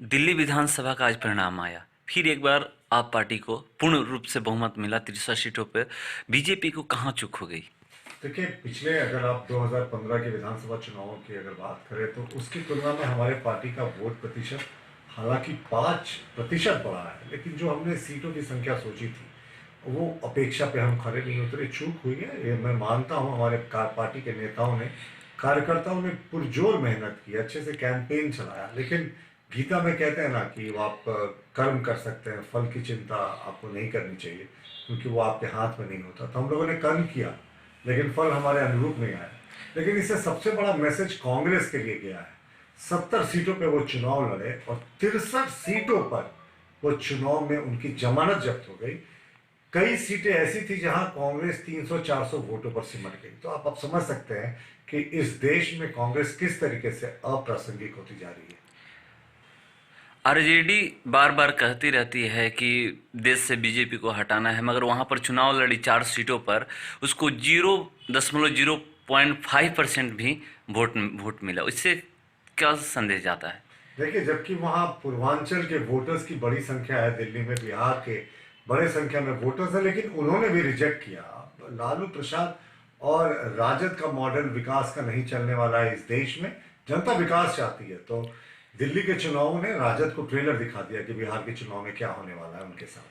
दिल्ली विधानसभा का आज परिणाम आया। फिर एक बार आप पार्टी को पूर्ण रूप से बहुमत मिला 63 सीटों पर। बीजेपी को कहाँ चूक हो गई? देखिए, पिछले अगर आप 2015 के विधानसभा चुनावों की अगर बात करें तो उसकी तुलना में हमारे पार्टी का वोट प्रतिशत हालांकि 5% बढ़ा है, लेकिन जो हमने सीटों की संख्या सोची थी वो अपेक्षा पे हम खरे नहीं उतरे। चूक हुई है, ये मैं मानता हूँ। हमारे पार्टी के नेताओं ने, कार्यकर्ताओं ने पुरजोर मेहनत की, अच्छे से कैंपेन चलाया, लेकिन गीता में कहते हैं ना कि वो आप कर्म कर सकते हैं, फल की चिंता आपको नहीं करनी चाहिए, क्योंकि वो आपके हाथ में नहीं होता। तो हम लोगों ने कर्म किया, लेकिन फल हमारे अनुरूप नहीं आया। लेकिन इससे सबसे बड़ा मैसेज कांग्रेस के लिए गया है। 70 सीटों पे वो चुनाव लड़े और 63 सीटों पर वो चुनाव में उनकी जमानत जब्त हो गई। कई सीटें ऐसी थी जहां कांग्रेस 300-400 वोटों पर सिमट गई। तो आप समझ सकते हैं कि इस देश में कांग्रेस किस तरीके से अप्रासंगिक होती जा रही है। आरजेडी बार बार कहती रहती है कि देश से बीजेपी को हटाना है, मगर वहां पर चुनाव लड़ी 4 सीटों पर, उसको 0.05% भी वोट मिला। इससे क्या संदेश जाता है? देखिए, जबकि वहाँ पूर्वांचल के वोटर्स की बड़ी संख्या है, दिल्ली में बिहार के बड़े संख्या में वोटर्स है, लेकिन उन्होंने भी रिजेक्ट किया। लालू प्रसाद और राजद का मॉडल विकास का नहीं चलने वाला है इस देश में। जनता विकास चाहती है। तो दिल्ली के चुनावों ने राजद को ट्रेलर दिखा दिया कि बिहार के चुनाव में क्या होने वाला है उनके साथ।